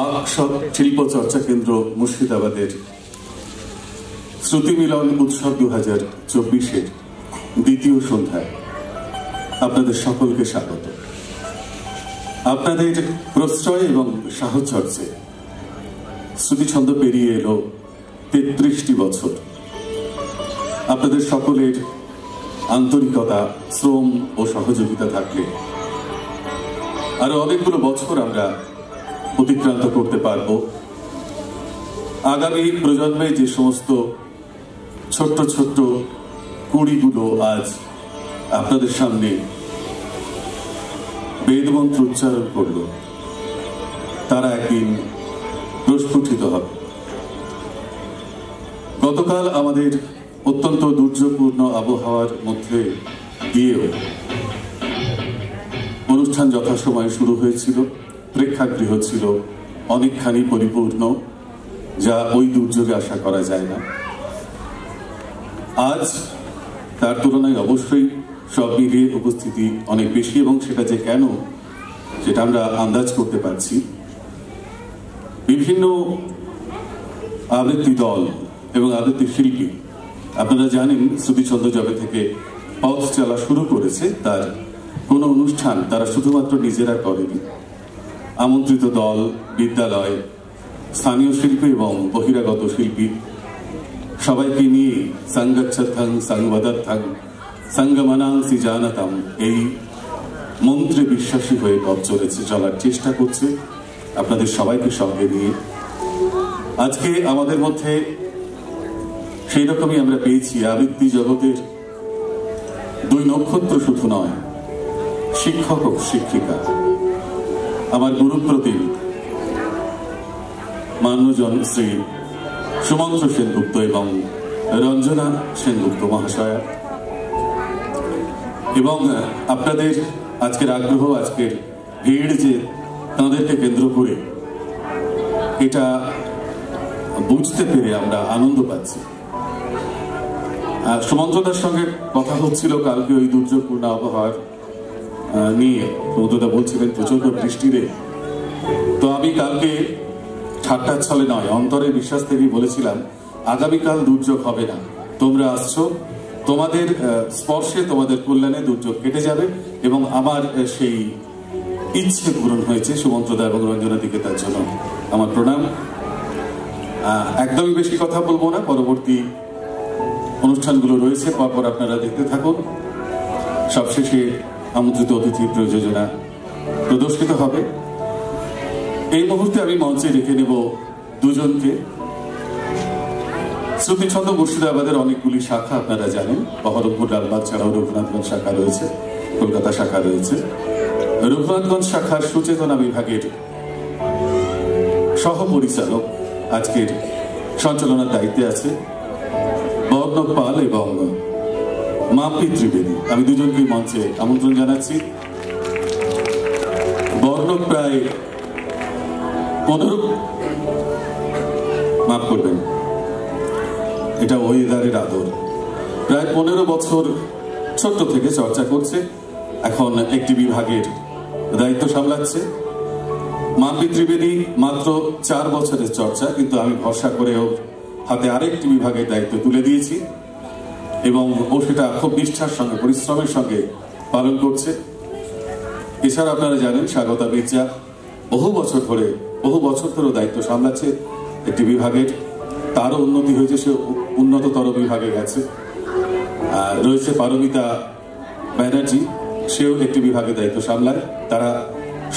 বাক শিল্প চর্চা কেন্দ্র মুর্শিদাবাদের শ্রুতি মিলন উৎসব 2024-এর দ্বিতীয় সন্ধ্যায় আপনাদের সকলকে স্বাগত। আপনাদের প্রশ্রয় এবং সাহচর্যে শ্রুতিছন্দ পেরিয়ে এলো 33টি বছর। আপনাদের সকলের আন্তরিকতা, শ্রম ও সহযোগিতা থাকলে আরো অনেকগুলো বছর আমরা অতিক্রান্ত করতে পারব। আগামী প্রজন্মে যে সমস্ত ছোট্ট ছোট্ট কুড়িগুলো আজ আপনাদের সামনে বেদমন্ত্র উচ্চারণ করল, তারা একদিন প্রস্ফুটিত হবে। গতকাল আমাদের অত্যন্ত দুর্যোগপূর্ণ আবহাওয়ার মধ্যে দিয়েও অনুষ্ঠান যথাসময়ে শুরু হয়েছিল। প্রেক্ষাগৃহ ছিল অনেকখানি পরিপূর্ণ, যা ওই দুর্যোগে আশা করা যায় না। আজ তার তুলনায় অবশ্যই সব মিলিয়ে উপস্থিতি অনেক বেশি, এবং সেটা যে কেন সেটা আমরা আন্দাজ করতে পারছি। বিভিন্ন আবৃত্তি দল এবং আবৃত্তি শিল্পী, আপনারা জানেন শ্রুতিছন্দ যবে থেকে পথ চলা শুরু করেছে তার কোনো অনুষ্ঠান তারা শুধুমাত্র নিজেরা করেনি। আমন্ত্রিত দল, বিদ্যালয়, স্থানীয় শিল্পী এবং বহিরাগত শিল্পী সবাইকে নিয়ে সঙ্গচ্ছথং সংবদত্থং সঙ্গমনাংসি জানাতাম এই মন্ত্রে বিশ্বাসী হয়ে পথ চলার চেষ্টা করছে আপনাদের সবাইকে সঙ্গে নিয়ে। আজকে আমাদের মধ্যে সেই রকমই আমরা পেয়েছি আবৃত্তি জগতের দুই নক্ষত্র, শুধু নয়, শিক্ষক ও শিক্ষিকা। আমার গুরুপ্রতিম মান্যজন শ্রী সুমন্ত্র সেনগুপ্ত এবং রঞ্জনা সেনগুপ্ত মহাশয়া, এবং আপনাদের আজকের আগ্রহ, আজকের ভিড় যে তাঁদেরকে কেন্দ্র করে, এটা বুঝতে পেরে আমরা আনন্দ পাচ্ছি। সুমন্ত্রদার সঙ্গে কথা হচ্ছিল কালকে ওই দুর্যোগপূর্ণ আবহাওয়ার নিয়ে। সুমন্ত্রদা বলছিলেন প্রচন্ড বৃষ্টিরে। তো আমি কালকে ঠাট্টার ছলে নয়, অন্তরের বিশ্বাস থেকেই বলেছিলাম আগামীকাল দুর্যোগ হবে না, তোমরা আসছো, তোমাদের স্পর্শে, তোমাদের কল্যাণে দুর্যোগ কেটে যাবে। এবং আমার সেই ইচ্ছে পূরণ হয়েছে। সুমন্ত্রদা এবং রঞ্জনা দিকে তার জন্য আমার প্রণাম। একদমই বেশি কথা বলবো না, পরবর্তী অনুষ্ঠানগুলো রয়েছে, পরপর আপনারা দেখতে থাকুন। সবশেষে আমন্ত্রিত অতিথি প্রযোজনা প্রদর্শিত হবে। এই মুহূর্তে আমি মঞ্চে রেখে নেব দুজনকে। শ্রুতিছন্দ মুর্শিদাবাদের অনেকগুলি শাখা আপনারা জানেন। বহরমপুর, লালবাগ ছাড়াও রঘুনাথগঞ্জ শাখা রয়েছে, কলকাতা শাখা রয়েছে। রঘুনাথগঞ্জ শাখার সুচেতনা বিভাগের সহপরিচালক আজকের সঞ্চালনার দায়িত্বে আছে বর্ণব পাল এবং মাম্পি ত্রিবেদী। আমি দুজনকে মঞ্চে আমন্ত্রণ জানাচ্ছি। বর্ণব প্রায় 15, মাফ করবেন, এটা ওয়েদারের আদর, প্রায় 15 বছর ছোট্ট থেকে চর্চা করছে, এখন একটি বিভাগের দায়িত্ব সামলাচ্ছে। মাম্পি ত্রিবেদী মাত্র 4 বছরের চর্চা, কিন্তু আমি ভরসা করে ওর হাতে আরেকটি বিভাগের দায়িত্ব তুলে দিয়েছি এবং ও সেটা খুব নিষ্ঠার সঙ্গে, পরিশ্রমের সঙ্গে পালন করছে। এছাড়া আপনারা জানেন স্বাগতা মির্জা বহু বছর ধরে দায়িত্ব সামলাচ্ছে একটি বিভাগের। তারও উন্নতি হয়েছে, সে উন্নততর বিভাগে গেছে। রয়েছে পারমিতা ব্যানার্জি, সেও একটি বিভাগের দায়িত্ব সামলায়। তারা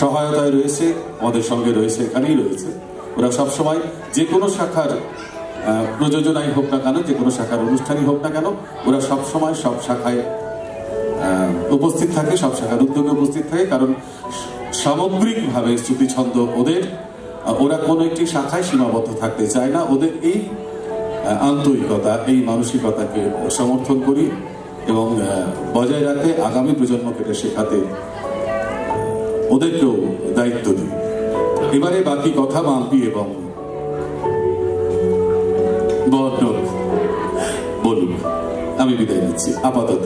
সহায়তায় রয়েছে, আমাদের সঙ্গে রয়েছে, এখানেই রয়েছে। ওরা সবসময় যে কোনো শাখার প্রযোজনাই হোক না কেন, যে কোনো শাখার অনুষ্ঠানই হোক না কেন, ওরা সবসময় সব শাখায় উপস্থিত থাকে, সব শাখার উদ্যোগে উপস্থিত থাকে। কারণ সামগ্রিকভাবে শ্রুতিছন্দ ওরা কোনো একটি শাখায় সীমাবদ্ধ থাকতে চায় না। ওদের এই আন্তরিকতা, এই মানসিকতাকে সমর্থন করি এবং বজায় রাখতে, আগামী প্রজন্মকে এটা শেখাতে ওদেরকেও দায়িত্ব দিই। এবারে বাকি কথা মাম্পি এবং বর্ণব বলুন। আমি বিদায় নিচ্ছি আপাতত।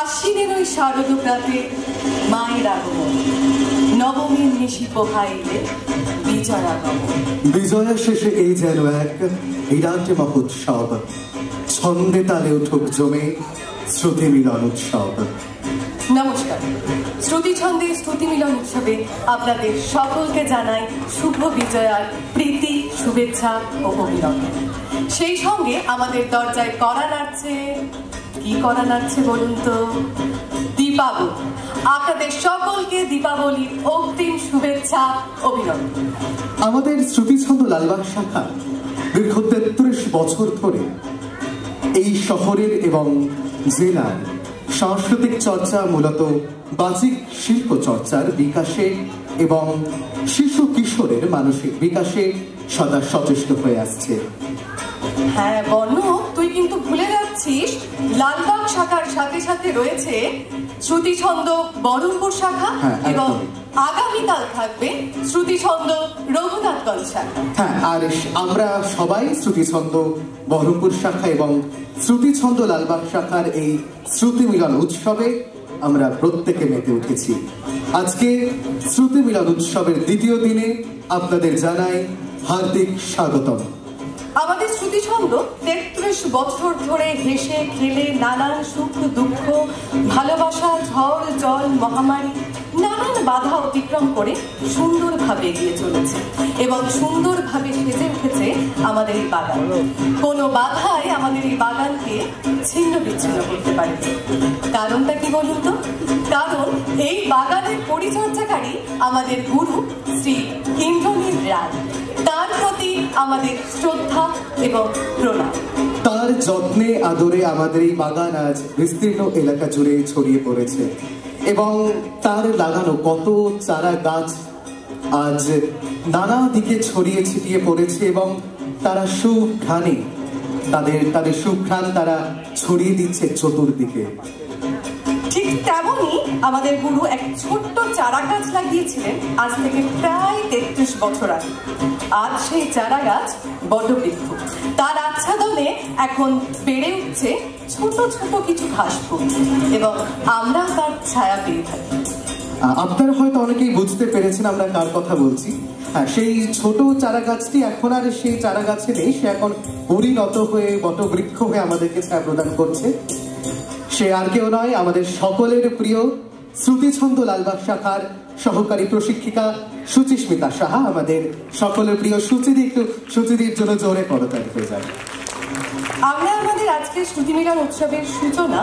আশ্বিনের ওই শারদ প্রাতে মায়ের আগমন, নবমীর নিশি পোহাইলে বিজয়াগমন। বিজয়া শেষে এই যেন এক বিরাট মহোৎসব, ছন্দে তালে উঠুক জমে শ্রুতি মিলন উৎসব। নমস্কার, শ্রুতি ছন্দে শ্রুতি মিলন উৎসবে আপনাদের সকলকে জানাই শুভ বিজয়ার প্রীতি, শুভেচ্ছা ও অভিনন্দন। সেই সঙ্গে আমাদের দরজায় কড়া নাড়ছে। কি কড়া নাড়ছে বলুন তো? দীপাবলি। আপনাদের সকলকে দীপাবলির অগ্রিম শুভেচ্ছা, অভিনন্দন। আমাদের শ্রুতিছন্দ লালবাগ শাখা দীর্ঘ ৩৩ বছর ধরে এই শহরের এবং জেলার সাংস্কৃতিক চর্চা, মূলত বাচিক শিল্প চর্চার বিকাশে এবং শিশু কিশোরের মানসিক বিকাশে সদা সচেষ্ট হয়ে আসছে। হ্যাঁ বর্ণ, তুই কিন্তু ভুলে যাচ্ছিস লালবাগ শাখার সাথে সাথে রয়েছে শ্রুতিছন্দ বহরমপুর শাখা এবং আগামীকাল থাকবে শ্রুতিছন্দ রঘুনাথগঞ্জ শাখা। হ্যাঁ, আর আমরা সবাই শ্রুতিছন্দ বহরমপুর শাখা এবং শ্রুতিছন্দ লালবাগ শাখার এই শ্রুতি মিলন উৎসবে আমরা প্রত্যেকে মেতে উঠেছি। আজকে শ্রুতি মিলন উৎসবের দ্বিতীয় দিনে আপনাদের জানাই হার্দিক স্বাগতম। আমাদের শ্রুতিছন্দ ৩৩ বছর ধরে হেসে খেলে নানান সুখ দুঃখ, ভালোবাসা, ঝড় জল, মহামারী, নানান বাধা অতিক্রম করে সুন্দরভাবে এগিয়ে চলেছে এবং সুন্দরভাবে সেজে উঠেছে আমাদের এই বাগান। কোনো বাধাই আমাদের এই বাগানকে ছিন্ন বিচ্ছিন্ন করতে পারেনি। কারণটা কি বলুন তো? কারণ এই বাগানের পরিচর্যাকারী আমাদের গুরু শ্রী ইন্দ্রনীল রায়। তার প্রতি আমাদের শ্রদ্ধা এবং প্রণাম। তার যত্নে আদরে আমাদের এই বাগান আজ বিস্তীর্ণ এলাকা জুড়ে ছড়িয়ে পড়েছে এবং তার লাগানো কত চারা গাছ আজ নানা দিকে ছড়িয়ে ছিটিয়ে পড়েছে এবং তারা সুঘ্রাণে তাদের সুঘ্রাণ তারা ছড়িয়ে দিচ্ছে চতুর্দিকে। ঠিক তেমনই আমাদের গুরু এক ছোট্ট চারা গাছ লাগিয়েছিলেন আজ থেকে প্রায় ৩৩ বছর আগে। আজ সেই চারা গাছ বটবৃক্ষ। তার আচ্ছাদনে এখন বেড়ে উঠছে ছোট ছোট কিছু ঘাস ফুল এবং আমরা তার ছায়া পেয়ে থাকি। আপনারা হয়তো অনেকেই বুঝতে পেরেছেন আমরা কার কথা বলছি। সেই ছোট চারা গাছটি এখন আর সেই চারা গাছে নেই, সে এখন পরিণত হয়ে বটবৃক্ষ হয়ে আমাদেরকে ছায়া প্রদান করছে। সে আর কেউ নয়, আমাদের সকলের প্রিয় শ্রুতিছন্দ লালবাগ শাখার সহকারী প্রশিক্ষিকা সুচিস্মিতা সাহা। আমাদের সকলের প্রিয় সুচিদি, একটু সুচিদির জন্য জোরে করতালি হয়ে যাবে। আমরা আমাদের আজকের শ্রুতি মিলন উৎসবের সূচনা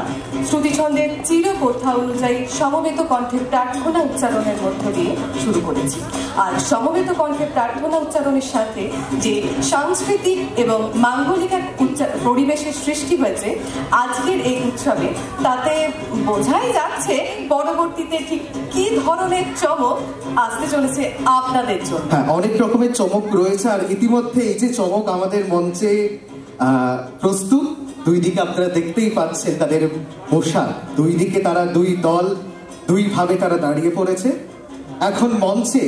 শ্রুতিছন্দের চির প্রথা অনুযায়ী সমবেত কণ্ঠে প্রার্থনা উচ্চারণের মধ্য দিয়ে শুরু করেছি। আর সমবেত কণ্ঠে প্রার্থনা উচ্চারণের সাথে যে সাংস্কৃতিক এবং মাঙ্গলিক এক পরিবেশের সৃষ্টি হয়েছে আজকের এই উৎসবে, তাতে বোঝাই যাচ্ছে পরবর্তীতে ঠিক কি ধরনের চমক আসতে চলেছে আপনাদের জন্য। হ্যাঁ, অনেক রকমের চমক রয়েছে আর ইতিমধ্যে এই যে চমক আমাদের মঞ্চে প্রস্তুত, দুই দিকে আপনারা দেখতেই পাচ্ছেন তাদের পোশাক, দুই দিকে তারা দুই দল দুই ভাবে তারা দাঁড়িয়ে পড়েছে। এখন মঞ্চে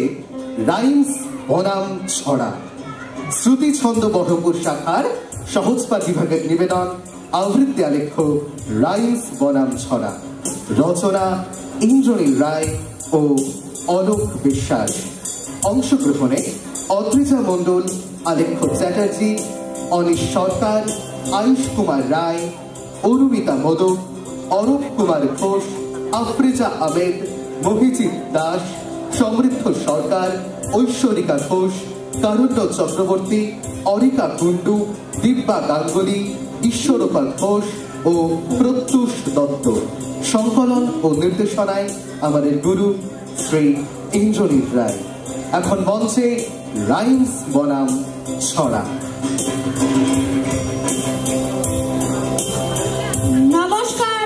রাইমস বনাম ছড়া, শ্রুতি ছন্দ বহরমপুর শাখার সহজপাঠ বিভাগের নিবেদন, আবৃত্তি আলেখ্য রাইমস বনাম ছড়া, রচনা ইন্দ্রনীল রায় ও অলোক বিশ্বাস। অংশগ্রহণে অদ্রিজা মণ্ডল, আলেখ্য চ্যাটার্জি, অনিশ সরকার, আয়ুষ কুমার রায়, অরুমিতা মোদক, অরূপ কুমার ঘোষ, আফরিজা আহমেদ, মহিজিৎ দাস, সমৃদ্ধ সরকার, ঐশ্বরিকা ঘোষ, কারুণ্য চক্রবর্তী, অরিকা কুণ্ডু, দিব্যা গাঙ্গুলি, ঈশ্বরপাল ঘোষ ও প্রত্যুষ দত্ত। সংকলন ও নির্দেশনায় আমাদের গুরু শ্রী ইন্দ্রনীল রায়। এখন মঞ্চে রাইমস বনাম ছড়া। নমস্কার।